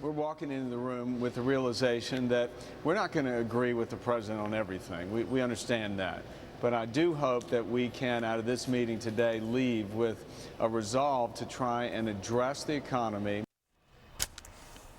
we're walking into the room with the realization that we're not going to agree with the president on everything. We understand that. But I do hope that we can, out of this meeting today, leave with a resolve to try and address the economy.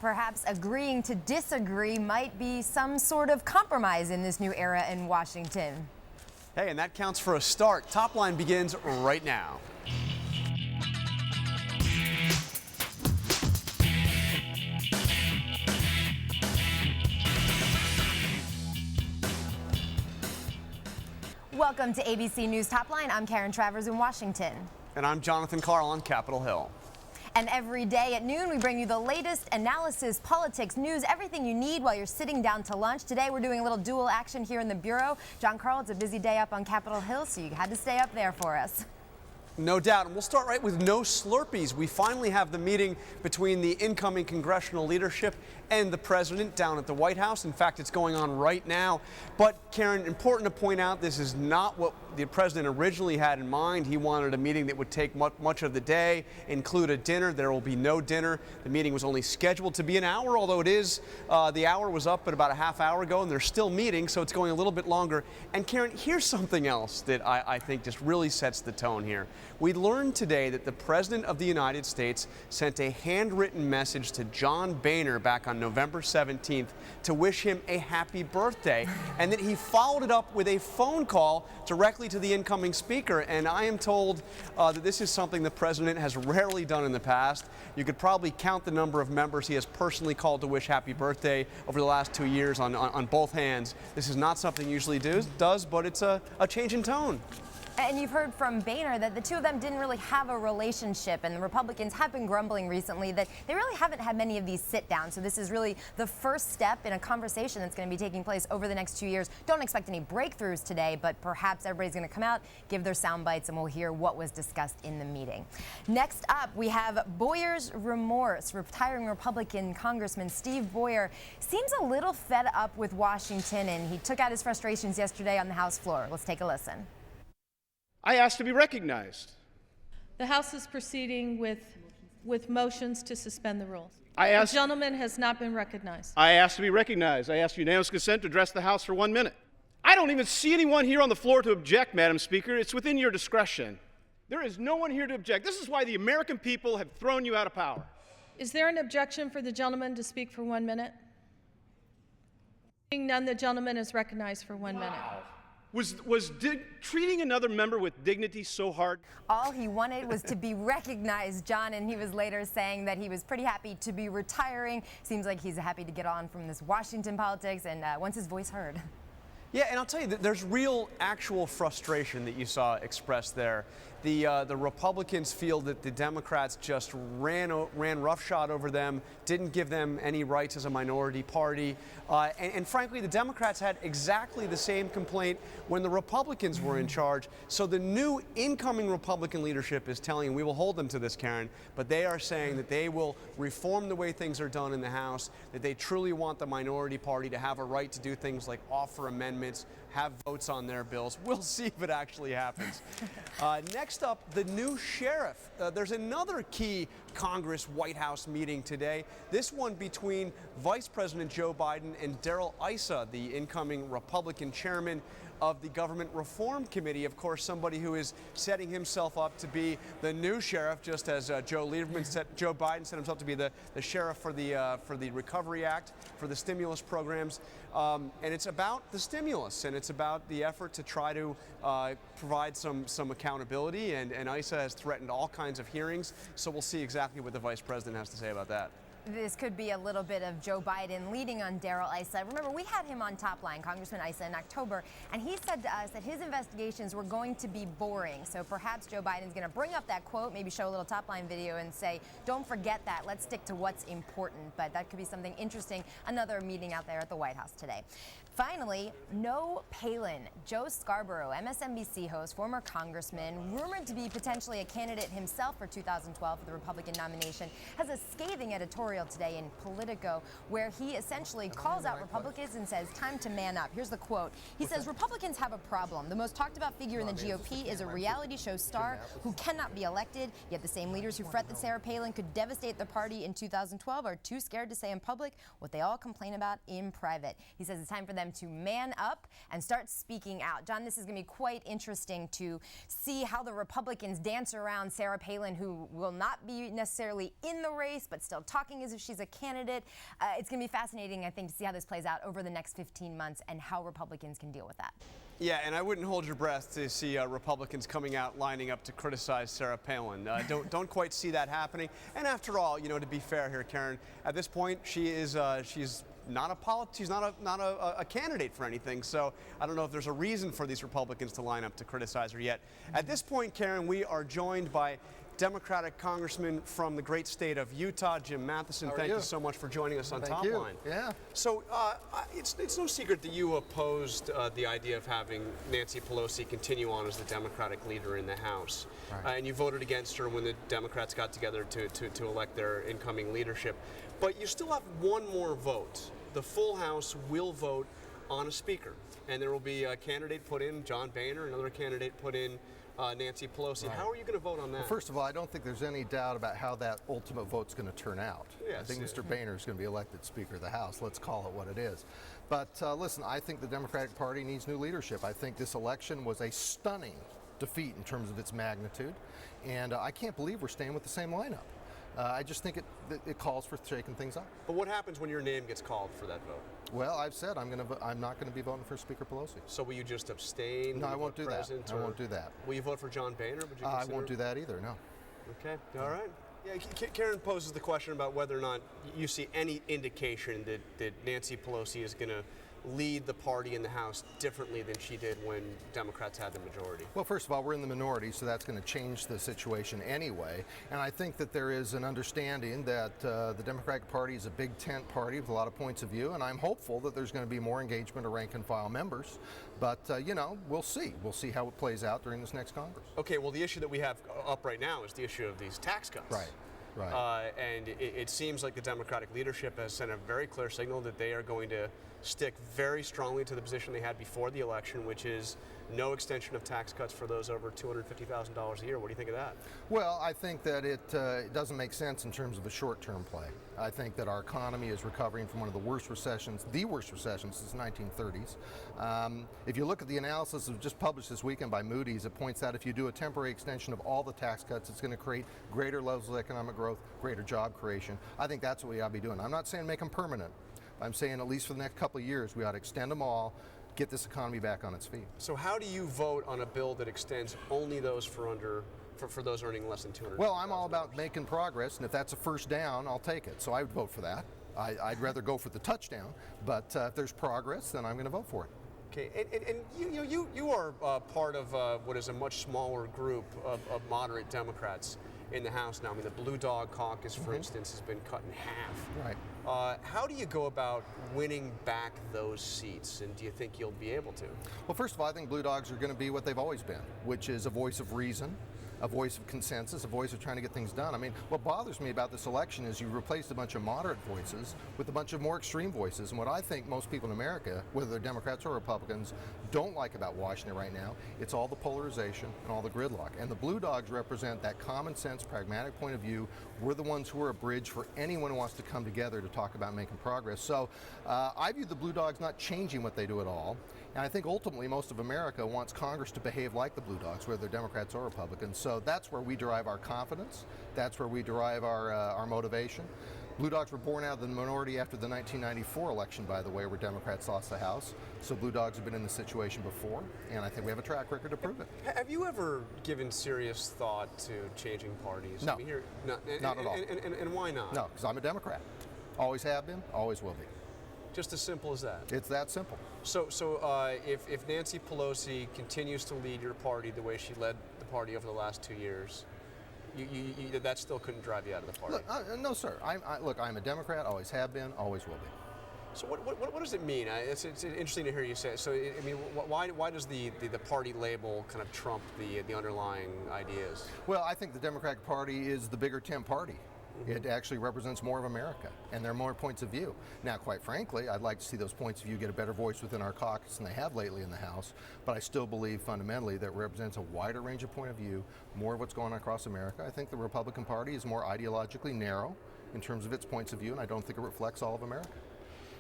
Perhaps agreeing to disagree might be some sort of compromise in this new era in Washington. Hey, and that counts for a start. Top Line begins right now. Welcome to ABC News Top Line. I'm Karen Travers in Washington. And I'm Jonathan Carl on Capitol Hill. And every day at noon, we bring you the latest analysis, politics, news, everything you need while you're sitting down to lunch. Today, we're doing a little dual action here in the Bureau. John Carl, it's a busy day up on Capitol Hill, so you had to stay up there for us. No doubt. And we'll start right with no Slurpees. We finally have the meeting between the incoming congressional leadership and the president down at the White House. In fact, it's going on right now. But, Karen, important to point out, this is not what the president originally had in mind. He wanted a meeting that would take much of the day, include a dinner. There will be no dinner. The meeting was only scheduled to be an hour, although it is, the hour was up at about a half hour ago, and they're still meeting, so it's going a little bit longer. And, Karen, here's something else that I think just really sets the tone here. We learned today that the President of the United States sent a handwritten message to John Boehner back on November 17th to wish him a happy birthday, and that he followed it up with a phone call directly to the incoming speaker. And I am told that this is something the president has rarely done in the past. You could probably count the number of members he has personally called to wish happy birthday over the last 2 years on both hands. This is not something he usually does, but it's a change in tone. And you've heard from Boehner that the two of them didn't really have a relationship, and the Republicans have been grumbling recently that they really haven't had many of these sit-downs. So this is really the first step in a conversation that's going to be taking place over the next 2 years. Don't expect any breakthroughs today, but perhaps everybody's going to come out, give their sound bites, and we'll hear what was discussed in the meeting. Next up, we have Boyer's remorse. Retiring Republican Congressman Steve Boyer seems a little fed up with Washington, and he took out his frustrations yesterday on the House floor. Let's take a listen. I ask to be recognized. The House is proceeding with motions to suspend the rules. The gentleman has not been recognized. I ask to be recognized. I ask unanimous consent to address the House for 1 minute. I don't even see anyone here on the floor to object, Madam Speaker. It's within your discretion. There is no one here to object. This is why the American people have thrown you out of power. Is there an objection for the gentleman to speak for 1 minute? Seeing none, the gentleman is recognized for 1 minute. Was treating another member with dignity so hard? All he wanted was to be recognized, John, and he was later saying that he was pretty happy to be retiring. Seems like he's happy to get on from this Washington politics and wants his voice heard. Yeah, and I'll tell you, there's real, actual frustration that you saw expressed there. The Republicans feel that the Democrats just ran roughshod over them, didn't give them any rights as a minority party. And frankly, the Democrats had exactly the same complaint when the Republicans were in charge. So the new incoming Republican leadership is telling, and we will hold them to this, Karen, but they are saying that they will reform the way things are done in the House, that they truly want the minority party to have a right to do things like offer amendments, have votes on their bills. We'll see if it actually happens. Next up, the new sheriff. There's another key Congress White House meeting today. This one between Vice President Joe Biden and Darrell Issa, the incoming Republican chairman of the Government Reform Committee. Of course, somebody who is setting himself up to be the new sheriff, just as Joe Biden set himself to be the sheriff for the Recovery Act, for the stimulus programs. And it's about the stimulus, and it's about the effort to try to provide some accountability. And Issa has threatened all kinds of hearings, so we'll see exactly what the vice president has to say about that. This could be a little bit of Joe Biden leading on Darrell Issa. Remember, we had him on Top Line, Congressman Issa, in October, and he said to us that his investigations were going to be boring. So perhaps Joe Biden's going to bring up that quote, maybe show a little Top Line video and say, don't forget that. Let's stick to what's important. But that could be something interesting. Another meeting out there at the White House today. Finally, no Palin. Joe Scarborough, MSNBC host, former congressman, rumored to be potentially a candidate himself for 2012 for the Republican nomination, has a scathing editorial today in Politico where he essentially calls out Republicans and says, time to man up. Here's the quote. He says, Republicans have a problem. The most talked about figure in the GOP is a reality show star who cannot be elected, yet the same leaders who fret that Sarah Palin could devastate the party in 2012 are too scared to say in public what they all complain about in private. He says it's time for them to man up and start speaking out. John, this is going to be quite interesting to see how the Republicans dance around Sarah Palin, who will not be necessarily in the race, but still talking as if she's a candidate. It's going to be fascinating, I think, to see how this plays out over the next 15 months and how Republicans can deal with that. Yeah, and I wouldn't hold your breath to see Republicans coming out lining up to criticize Sarah Palin. Don't quite see that happening. And after all, to be fair here, Karen, at this point she's not a candidate for anything. So I don't know if there's a reason for these Republicans to line up to criticize her yet. At this point, Karen, we are joined by Democratic Congressman from the great state of Utah, Jim Matheson. Thank you so much for joining us on Top Line. Yeah. So it's no secret that you opposed the idea of having Nancy Pelosi continue on as the Democratic leader in the House. Right. And you voted against her when the Democrats got together to elect their incoming leadership. But you still have one more vote. The full House will vote on a speaker. And there will be a candidate put in, John Boehner, another candidate put in, Nancy Pelosi. Right. How are you going to vote on that? Well, first of all, I don't think there's any doubt about how that ultimate vote's going to turn out. Yes, I think yeah. Mr. Boehner is going to be elected Speaker of the House. Let's call it what it is. But listen, I think the Democratic Party needs new leadership. I think this election was a stunning defeat in terms of its magnitude, and I can't believe we're staying with the same lineup. I just think it calls for shaking things up. But what happens when your name gets called for that vote? Well, I've said I'm not going to be voting for Speaker Pelosi. So will you just abstain? No, I won't do that. I won't do that. Will you vote for John Boehner? Would you I consider? won't do that either, no. Okay, all right. Yeah, Karen poses the question about whether or not you see any indication that Nancy Pelosi is going to lead the party in the House differently than she did when Democrats had the majority. Well, first of all, we're in the minority, so that's going to change the situation anyway. And I think that there is an understanding that the Democratic Party is a big tent party with a lot of points of view, and I'm hopeful that there's going to be more engagement of rank and file members. But, we'll see. We'll see how it plays out during this next Congress. Okay, well, the issue that we have up right now is the issue of these tax cuts. Right. Right. And it seems like the Democratic leadership has sent a very clear signal that they are going to stick very strongly to the position they had before the election, which is no extension of tax cuts for those over $250,000 a year. What do you think of that? Well, I think that it doesn't make sense in terms of a short-term play. I think that our economy is recovering from one of the worst recessions since the 1930s. If you look at the analysis that was just published this weekend by Moody's, it points out if you do a temporary extension of all the tax cuts, it's going to create greater levels of economic growth, greater job creation. I think that's what we ought to be doing. I'm not saying make them permanent. I'm saying at least for the next couple of years, we ought to extend them all, get this economy back on its feet. So how do you vote on a bill that extends only those for those earning less than $200,000? Well, I'm all about making progress, and if that's a first down, I'll take it. So I would vote for that. I'd rather go for the touchdown, but if there's progress, then I'm going to vote for it. Okay, and you are part of what is a much smaller group of moderate Democrats in the House now. I mean, the Blue Dog Caucus, for instance, has been cut in half. Right. How do you go about winning back those seats, and do you think you'll be able to? Well, first of all, I think Blue Dogs are going to be what they've always been, which is a voice of reason, a voice of consensus, a voice of trying to get things done. I mean, what bothers me about this election is you replaced a bunch of moderate voices with a bunch of more extreme voices. And what I think most people in America, whether they're Democrats or Republicans, don't like about Washington right now, it's all the polarization and all the gridlock. And the Blue Dogs represent that common sense, pragmatic point of view. We're the ones who are a bridge for anyone who wants to come together to talk about making progress. So I view the Blue Dogs not changing what they do at all. And I think ultimately most of America wants Congress to behave like the Blue Dogs, whether they're Democrats or Republicans. So that's where we derive our confidence. That's where we derive our motivation. Blue Dogs were born out of the minority after the 1994 election, by the way, where Democrats lost the House. So Blue Dogs have been in this situation before, and I think we have a track record to prove it. Have you ever given serious thought to changing parties? No, I mean, not at all. And why not? No, because I'm a Democrat. Always have been, always will be. Just as simple as that. It's that simple. So if Nancy Pelosi continues to lead your party the way she led the party over the last 2 years, that still couldn't drive you out of the party? Look, no, sir. Look, I'm a Democrat, always have been, always will be. So what does it mean? It's interesting to hear you say it. So I mean, why does the party label kind of trump the underlying ideas? Well, I think the Democratic Party is the bigger tent party. It actually represents more of America, and there are more points of view. Now, quite frankly, I'd like to see those points of view get a better voice within our caucus than they have lately in the House, but I still believe fundamentally that it represents a wider range of point of view, more of what's going on across America. I think the Republican Party is more ideologically narrow in terms of its points of view, and I don't think it reflects all of America.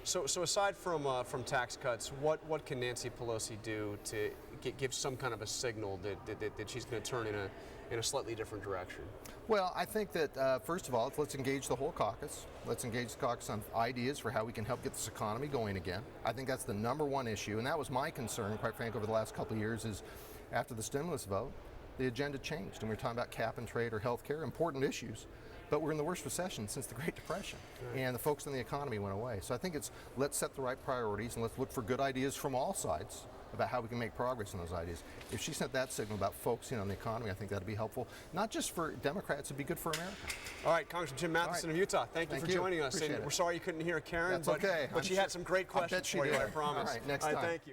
So aside from tax cuts, what can Nancy Pelosi do to give some kind of a signal that she's going to turn in a slightly different direction? Well, I think that first of all, let's engage the whole caucus. Let's engage the caucus on ideas for how we can help get this economy going again. I think that's the number one issue, and that was my concern, quite frankly, over the last couple of years. Is after the stimulus vote, the agenda changed, and we were talking about cap and trade or health care, important issues. But we're in the worst recession since the Great Depression, and the focus on the economy went away. So I think it's let's set the right priorities and let's look for good ideas from all sides about how we can make progress in those ideas. If she sent that signal about focusing on the economy, I think that'd be helpful. Not just for Democrats, it'd be good for America. All right, Congressman Jim Matheson of Utah, thank you for joining us. Appreciate and it. we're sorry you couldn't hear Karen, That's okay. but she had some great questions for you, I promise. All right, next time. Thank you.